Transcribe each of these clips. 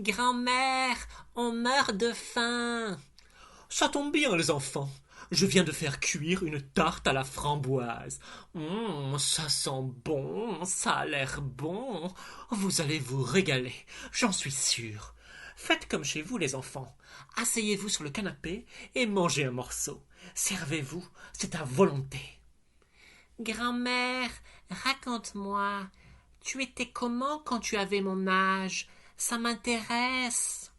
Grand-mère, on meurt de faim. Ça tombe bien, les enfants. Je viens de faire cuire une tarte à la framboise. Ça sent bon, ça a l'air bon. Vous allez vous régaler, j'en suis sûr. Faites comme chez vous, les enfants. Asseyez-vous sur le canapé et mangez un morceau. Servez-vous, c'est à volonté. Grand-mère, raconte-moi, tu étais comment quand tu avais mon âge? Ça m'intéresse.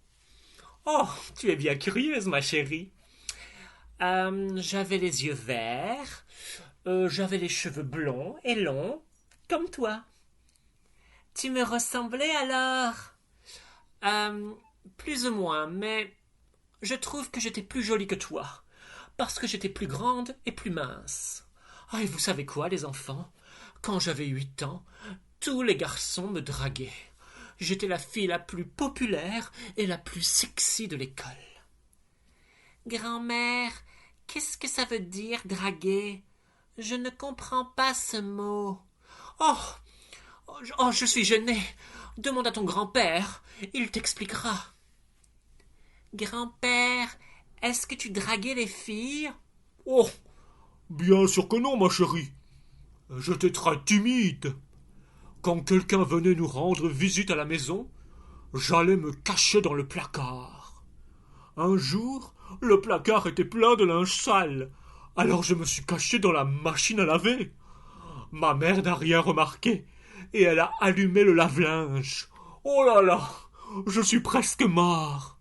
Oh, tu es bien curieuse, ma chérie. J'avais les yeux verts, j'avais les cheveux blonds et longs, comme toi. Tu me ressemblais alors? Euh, Plus ou moins, mais je trouve que j'étais plus jolie que toi, parce que j'étais plus grande et plus mince. Ah, et vous savez quoi, les enfants? Quand j'avais 8 ans, tous les garçons me draguaient. J'étais la fille la plus populaire et la plus sexy de l'école. Grand-mère, qu'est-ce que ça veut dire draguer? Je ne comprends pas ce mot. Oh, je suis gênée. Demande à ton grand-père, il t'expliquera. Grand-père, est-ce que tu draguais les filles? Oh, bien sûr que non, ma chérie. J'étais très timide. Quand quelqu'un venait nous rendre visite à la maison, j'allais me cacher dans le placard. Un jour, le placard était plein de linge sale. Alors je me suis caché dans la machine à laver. Ma mère n'a rien remarqué et elle a allumé le lave-linge. Oh là là, je suis presque mort.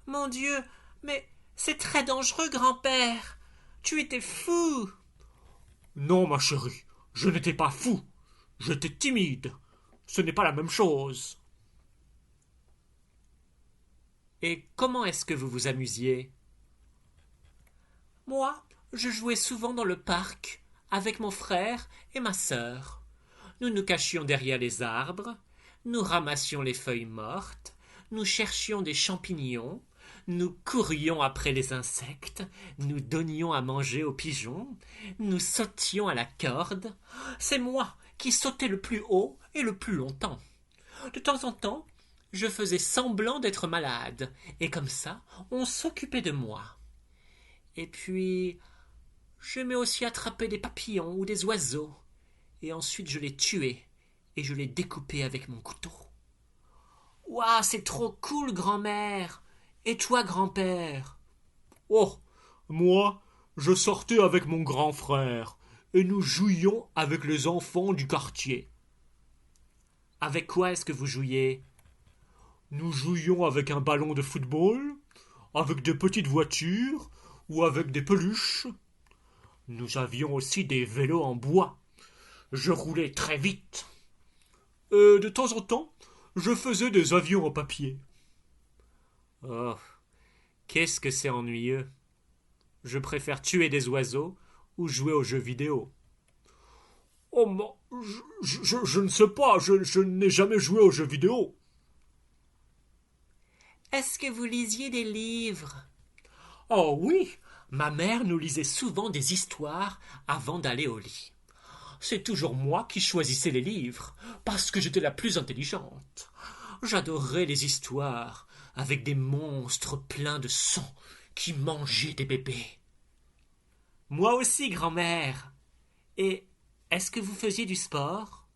Mon Dieu, mais c'est très dangereux, grand-père. Tu étais fou. Non, ma chérie, je n'étais pas fou. J'étais timide. Ce n'est pas la même chose. Et comment est-ce que vous vous amusiez? Moi, je jouais souvent dans le parc, avec mon frère et ma sœur. Nous nous cachions derrière les arbres, nous ramassions les feuilles mortes, nous cherchions des champignons, nous courions après les insectes, nous donnions à manger aux pigeons, nous sautions à la corde. C'est moi qui sautais le plus haut et le plus longtemps. De temps en temps, je faisais semblant d'être malade, et comme ça, on s'occupait de moi. Et puis, j'aimais aussi attraper des papillons ou des oiseaux, et ensuite je les tuais, et je les découpais avec mon couteau. Ouah, c'est trop cool, grand-mère. Et toi, grand-père? Oh, moi, je sortais avec mon grand frère et nous jouions avec les enfants du quartier. Avec quoi est-ce que vous jouiez? Nous jouions avec un ballon de football, avec des petites voitures ou avec des peluches. Nous avions aussi des vélos en bois. Je roulais très vite. Et de temps en temps, je faisais des avions en papier. Oh, qu'est-ce que c'est ennuyeux. Je préfère tuer des oiseaux ou jouer aux jeux vidéo. Oh, je ne sais pas, je n'ai jamais joué aux jeux vidéo. Est-ce que vous lisiez des livres? Oh oui, ma mère nous lisait souvent des histoires avant d'aller au lit. C'est toujours moi qui choisissais les livres, parce que j'étais la plus intelligente. J'adorais les histoires, avec des monstres pleins de sang qui mangeaient des bébés. Moi aussi, grand-mère. Et est-ce que vous faisiez du sport?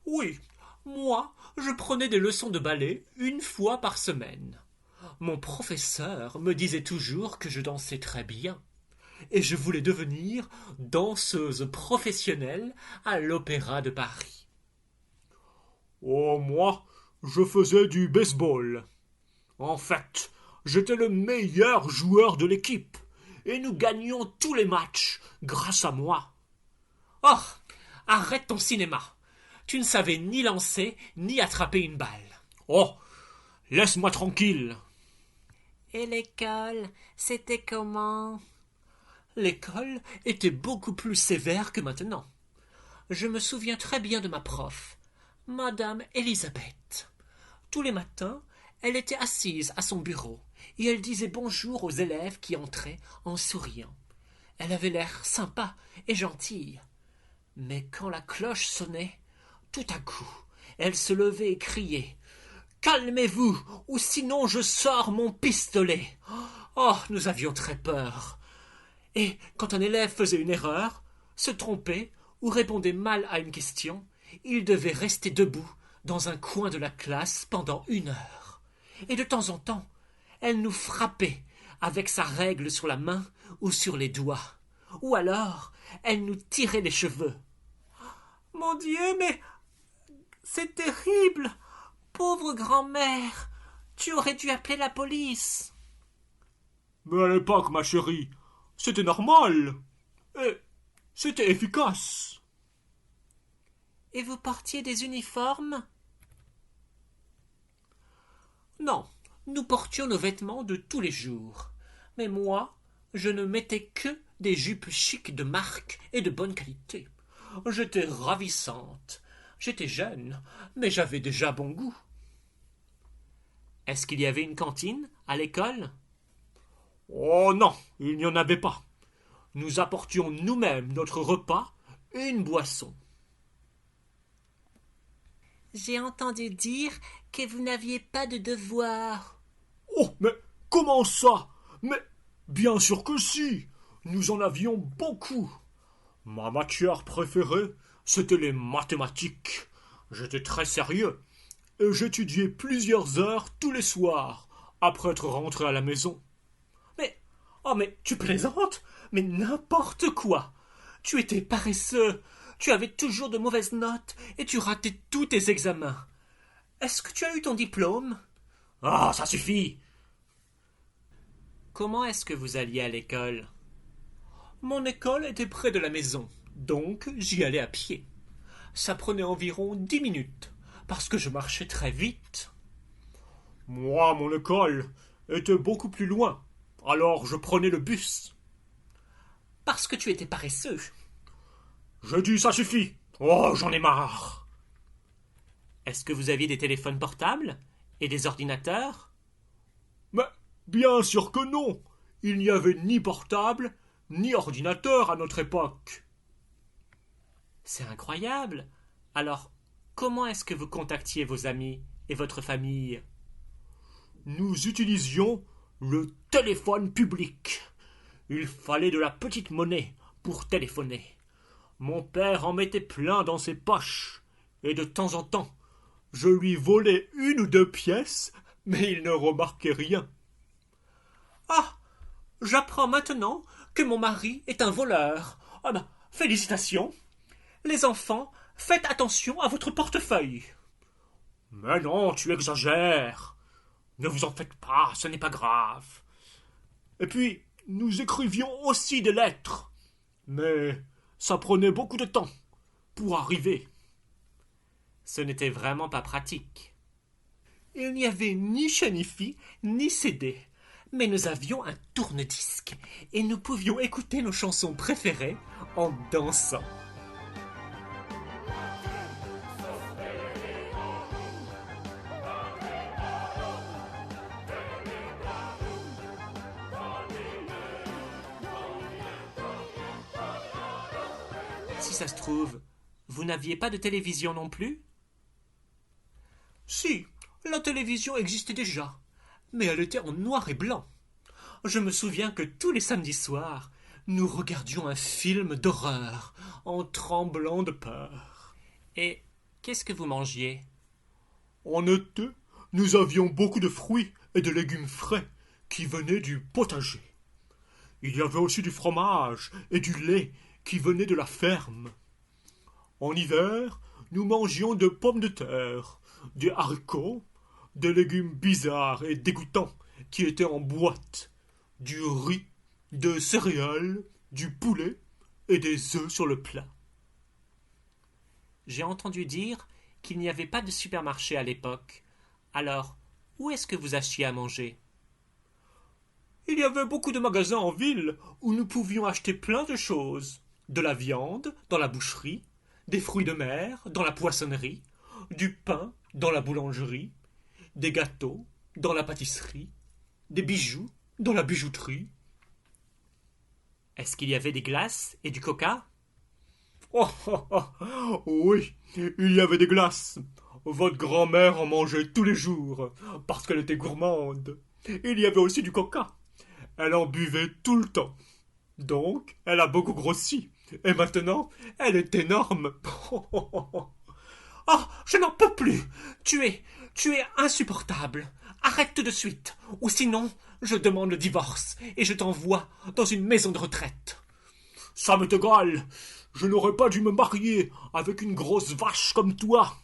Oui, moi, je prenais des leçons de ballet une fois par semaine. Mon professeur me disait toujours que je dansais très bien, et je voulais devenir danseuse professionnelle à l'Opéra de Paris. Oh, moi, je faisais du baseball. En fait, j'étais le meilleur joueur de l'équipe, et nous gagnions tous les matchs grâce à moi. Oh, arrête ton cinéma. Tu ne savais ni lancer ni attraper une balle. Oh, laisse-moi tranquille. Et l'école, c'était comment? L'école était beaucoup plus sévère que maintenant. Je me souviens très bien de ma prof, Madame Elisabeth. Tous les matins, elle était assise à son bureau et elle disait bonjour aux élèves qui entraient en souriant. Elle avait l'air sympa et gentille. Mais quand la cloche sonnait, tout à coup, elle se levait et criait. calmez-vous, ou sinon je sors mon pistolet. Oh, nous avions très peur. Et quand un élève faisait une erreur, se trompait ou répondait mal à une question, il devait rester debout dans un coin de la classe pendant 1 heure. Et de temps en temps, elle nous frappait avec sa règle sur la main ou sur les doigts. Ou alors, elle nous tirait les cheveux. Mon Dieu, mais c'est terrible! Pauvre grand-mère, tu aurais dû appeler la police. Mais à l'époque, ma chérie, c'était normal. Et c'était efficace. Et vous portiez des uniformes? Non, nous portions nos vêtements de tous les jours. Mais moi, je ne mettais que des jupes chics de marque et de bonne qualité. J'étais ravissante. J'étais jeune, mais j'avais déjà bon goût. Est-ce qu'il y avait une cantine à l'école? Oh non, il n'y en avait pas. Nous apportions nous-mêmes notre repas et une boisson. J'ai entendu dire que vous n'aviez pas de devoirs. Oh, mais comment ça? Mais bien sûr que si. Nous en avions beaucoup. Ma matière préférée, c'était les mathématiques. J'étais très sérieux. Et j'étudiais plusieurs heures tous les soirs, après être rentré à la maison. Mais tu plaisantes? Mais n'importe quoi! Tu étais paresseux, tu avais toujours de mauvaises notes et tu ratais tous tes examens. Est-ce que tu as eu ton diplôme? Ah, ça suffit! Comment est-ce que vous alliez à l'école? Mon école était près de la maison, donc j'y allais à pied. Ça prenait environ 10 minutes, parce que je marchais très vite. Moi, mon école était beaucoup plus loin, alors je prenais le bus. Parce que tu étais paresseux. Je dis ça suffit. Oh, j'en ai marre. Est-ce que vous aviez des téléphones portables et des ordinateurs? Mais bien sûr que non. Il n'y avait ni portable, ni ordinateur à notre époque. C'est incroyable. Alors, comment est-ce que vous contactiez vos amis et votre famille? Nous utilisions le téléphone public. Il fallait de la petite monnaie pour téléphoner. Mon père en mettait plein dans ses poches, et de temps en temps, je lui volais 1 ou 2 pièces, mais il ne remarquait rien. Ah, j'apprends maintenant que mon mari est un voleur. Ah ben, félicitations. Les enfants, faites attention à votre portefeuille. Mais non, tu exagères. Ne vous en faites pas, ce n'est pas grave. Et puis, nous écrivions aussi des lettres. Mais ça prenait beaucoup de temps pour arriver. Ce n'était vraiment pas pratique. Il n'y avait ni Chanifi, ni CD. Mais nous avions un tourne-disque et nous pouvions écouter nos chansons préférées en dansant. Si ça se trouve, vous n'aviez pas de télévision non plus? Si, la télévision existait déjà, mais elle était en noir et blanc. Je me souviens que tous les samedis soirs, nous regardions un film d'horreur, en tremblant de peur. Et qu'est-ce que vous mangiez? En été, nous avions beaucoup de fruits et de légumes frais qui venaient du potager. Il y avait aussi du fromage et du lait qui venaient de la ferme. En hiver, nous mangions de pommes de terre, des haricots, des légumes bizarres et dégoûtants qui étaient en boîte, du riz, des céréales, du poulet et des œufs sur le plat. J'ai entendu dire qu'il n'y avait pas de supermarché à l'époque. Alors, où est-ce que vous achetiez à manger? Il y avait beaucoup de magasins en ville où nous pouvions acheter plein de choses. De la viande dans la boucherie, des fruits de mer dans la poissonnerie, du pain dans la boulangerie, des gâteaux dans la pâtisserie, des bijoux dans la bijouterie. Est-ce qu'il y avait des glaces et du coca? Oh, oh, oh, oui, il y avait des glaces. Votre grand-mère en mangeait tous les jours, parce qu'elle était gourmande. Il y avait aussi du coca. Elle en buvait tout le temps. Donc, elle a beaucoup grossi. Et maintenant, elle est énorme. Oh, je n'en peux plus. Tu es insupportable. Arrête tout de suite, ou sinon, je demande le divorce et je t'envoie dans une maison de retraite. Ça m'est égal. Je n'aurais pas dû me marier avec une grosse vache comme toi.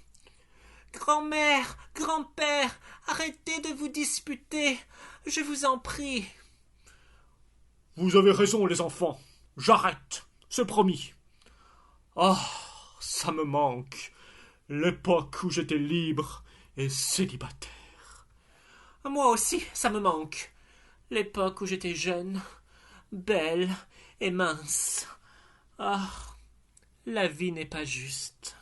Grand-mère, grand-père, arrêtez de vous disputer. Je vous en prie. Vous avez raison, les enfants. J'arrête. C'est promis. Ah, ça me manque. L'époque où j'étais libre et célibataire. Moi aussi, ça me manque. L'époque où j'étais jeune, belle et mince. Ah, la vie n'est pas juste.